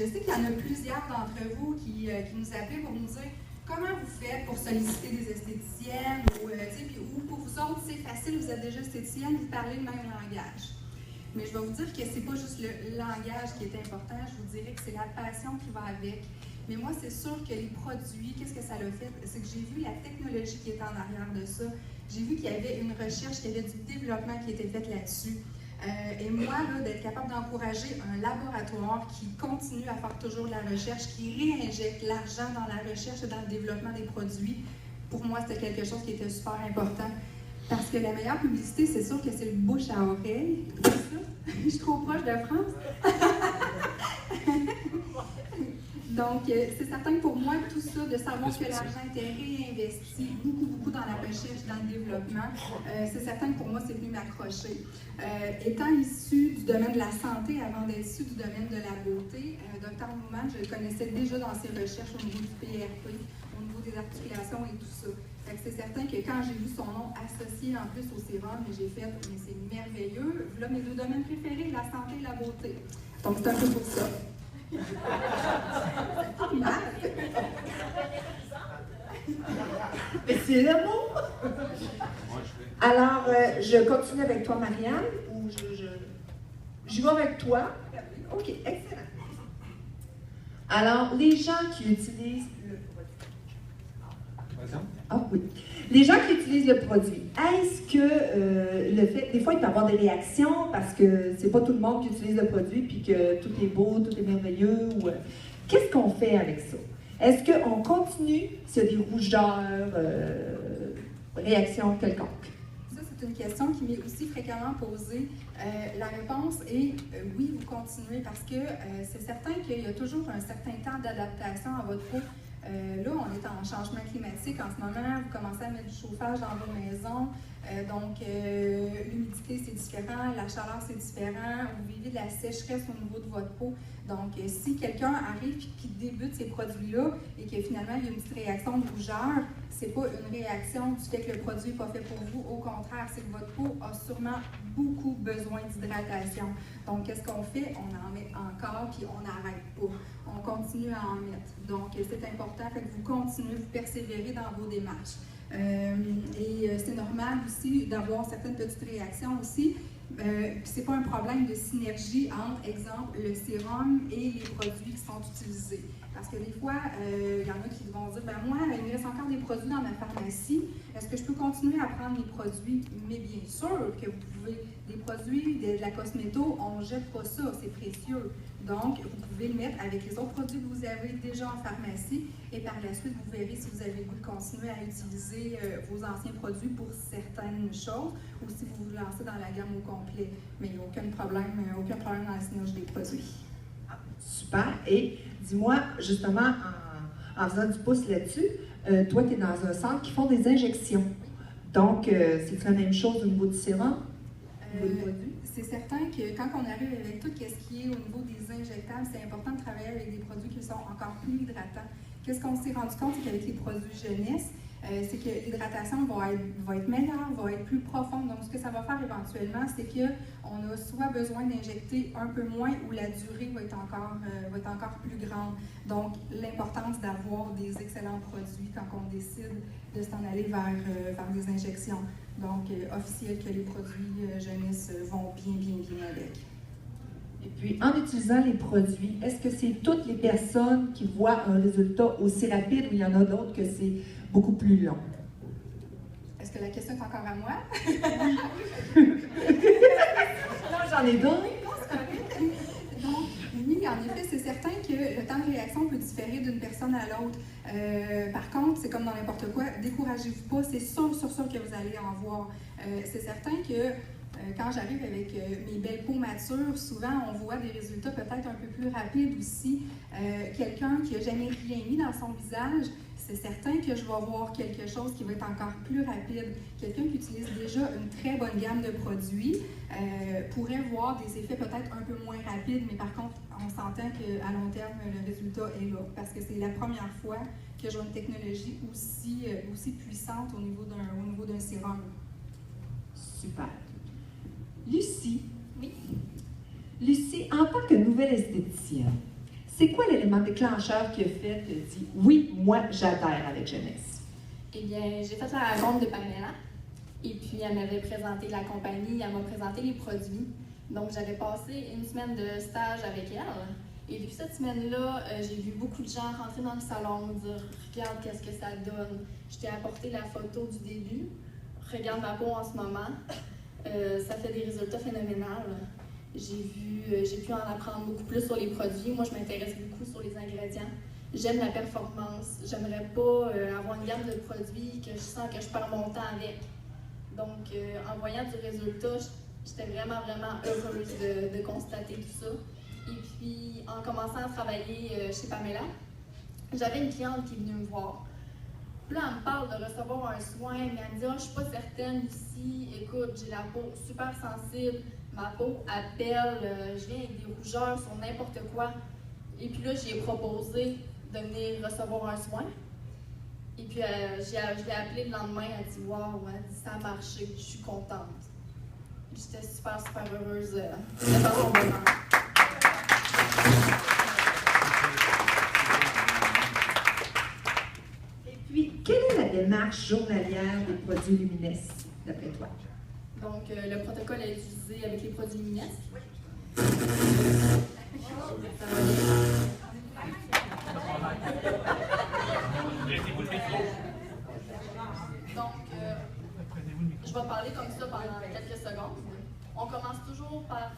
Je sais qu'il y en a plusieurs d'entre vous qui nous appellent pour nous dire comment vous faites pour solliciter des esthéticiennes ou pour vous autres, c'est facile, vous êtes déjà esthéticienne, vous parlez le même langage. Mais je vais vous dire que c'est pas juste le langage qui est important, je vous dirais que c'est la passion qui va avec. Mais moi, c'est sûr que les produits, qu'est-ce que ça l'a fait? C'est que j'ai vu la technologie qui est en arrière de ça. J'ai vu qu'il y avait une recherche, qu'il y avait du développement qui était fait là-dessus. Et moi, d'être capable d'encourager un laboratoire qui continue à faire toujours de la recherche, qui réinjecte l'argent dans la recherche et dans le développement des produits, pour moi, c'était quelque chose qui était super important. Parce que la meilleure publicité, c'est sûr que c'est le bouche à oreille. C'est ça? Je suis trop proche de France. Donc, c'est certain que pour moi, tout ça, de savoir que l'argent était réinvesti beaucoup dans la recherche, dans le développement, c'est certain que pour moi, c'est venu m'accrocher. Étant issue du domaine de la santé, avant d'être issue du domaine de la beauté, Dr Newman, je le connaissais déjà dans ses recherches au niveau du PRP, au niveau des articulations et tout ça. C'est certain que quand j'ai vu son nom associé en plus au sérum, j'ai fait, mais c'est merveilleux. Là, mes deux domaines préférés, la santé et la beauté. Donc, c'est un peu pour ça. Mais c'est le mot! Alors, je continue avec toi, Marianne, ou je vais avec toi? OK, excellent. Alors, les gens qui utilisent le produit. Ah oui. Les gens qui utilisent le produit, est-ce que le fait, des fois, il peut y avoir des réactions parce que c'est pas tout le monde qui utilise le produit puis que tout est beau, tout est merveilleux, ou qu'est-ce qu'on fait avec ça? Est-ce qu'on continue s'il y a des rougeurs, réactions quelconques? Ça, c'est une question qui m'est aussi fréquemment posée. La réponse est oui, vous continuez parce que c'est certain qu'il y a toujours un certain temps d'adaptation à votre peau. Là, on est en changement climatique en ce moment, vous commencez à mettre du chauffage dans vos maisons, donc l'humidité c'est différent, la chaleur c'est différent, vous vivez de la sécheresse au niveau de votre peau. Donc, si quelqu'un arrive et qui débute ces produits-là et que finalement il y a une petite réaction de rougeur, c'est pas une réaction du fait que le produit n'est pas fait pour vous, au contraire, c'est que votre peau a sûrement beaucoup besoin d'hydratation. Donc, qu'est-ce qu'on fait? On en met encore puis on n'arrête pas. On continue à en mettre. Donc, c'est important que vous continuez, vous persévérez dans vos démarches. C'est normal aussi d'avoir certaines petites réactions aussi. C'est pas un problème de synergie entre, exemple, le sérum et les produits qui sont utilisés. Parce que des fois, il y en a qui vont dire, ben moi, il me reste encore des produits dans ma pharmacie. Est-ce que je peux continuer à prendre mes produits? Mais bien sûr que vous pouvez. Des produits, de la cosméto, on ne jette pas ça, c'est précieux. Donc, vous pouvez le mettre avec les autres produits que vous avez déjà en pharmacie et par la suite, vous verrez si vous avez le goût de continuer à utiliser vos anciens produits pour certaines choses ou si vous vous lancez dans la gamme au complet. Mais il n'y a aucun problème dans la synergie des produits. Super. Et dis-moi, justement, en faisant du pouce là-dessus, toi, tu es dans un centre qui font des injections. Donc, c'est la même chose au niveau du sérum? C'est certain que quand on arrive avec tout ce qui est au niveau des injectables, c'est important de travailler avec des produits qui sont encore plus hydratants. Qu'est-ce qu'on s'est rendu compte, c'est qu'avec les produits jeunesse, c'est que l'hydratation va être meilleure, va être plus profonde. Donc, ce que ça va faire éventuellement, c'est qu'on a soit besoin d'injecter un peu moins ou la durée va être encore plus grande. Donc, l'importance d'avoir des excellents produits quand on décide de s'en aller vers des injections. Donc, officiel que les produits jeunesse vont bien avec. Et puis, en utilisant les produits, est-ce que c'est toutes les personnes qui voient un résultat aussi rapide ou il y en a d'autres que c'est beaucoup plus long? Est-ce que la question est encore à moi? Non, j'en ai d'autres. Donc, oui, en effet, c'est certain que le temps de réaction peut différer d'une personne à l'autre. Par contre, c'est comme dans n'importe quoi, découragez-vous pas, c'est sûr que vous allez en voir. C'est certain que quand j'arrive avec mes belles peaux matures, souvent on voit des résultats peut-être un peu plus rapides aussi. Quelqu'un qui n'a jamais rien mis dans son visage, c'est certain que je vais voir quelque chose qui va être encore plus rapide. Quelqu'un qui utilise déjà une très bonne gamme de produits pourrait voir des effets peut-être un peu moins rapides, mais par contre, on s'entend qu'à long terme, le résultat est là, parce que c'est la première fois que j'ai une technologie aussi puissante au niveau d'un sérum. Super. Lucie. Oui. Lucie, en tant que nouvelle esthéticienne, C'est quoi l'élément déclencheur qui a fait que tu dis « Oui, moi, j'adhère avec Jeunesse ». Eh bien, j'ai fait la rencontre de Pamela. Et puis, elle m'avait présenté la compagnie, elle m'a présenté les produits. Donc, j'avais passé une semaine de stage avec elle. Et depuis cette semaine-là, j'ai vu beaucoup de gens rentrer dans le salon, me dire « Regarde, qu'est-ce que ça donne. Je t'ai apporté la photo du début. Regarde ma peau en ce moment. Ça fait des résultats phénoménaux. J'ai pu en apprendre beaucoup plus sur les produits. Moi, je m'intéresse beaucoup sur les ingrédients. J'aime la performance. J'aimerais pas avoir une gamme de produits que je sens que je perds mon temps avec. Donc, en voyant du résultat, j'étais vraiment, vraiment heureuse de constater tout ça. Et puis, en commençant à travailler chez Pamela, j'avais une cliente qui est venue me voir. Puis là, elle me parle de recevoir un soin, mais elle me dit « Ah, je suis pas certaine ici, écoute, j'ai la peau super sensible, ma peau appelle, je viens avec des rougeurs sur n'importe quoi. » Et puis là, j'ai proposé de venir recevoir un soin. Et puis, je l'ai appelée le lendemain, elle dit « Wow, ça a marché, je suis contente. » J'étais super, super heureuse de faire son bonheur. Et puis, quelle est la démarche journalière des produits Lumines, d'après toi? Donc, le protocole est utilisé avec les produits Lumines. Oui. Donc, je vais parler comme ça pendant quelques secondes. On commence toujours par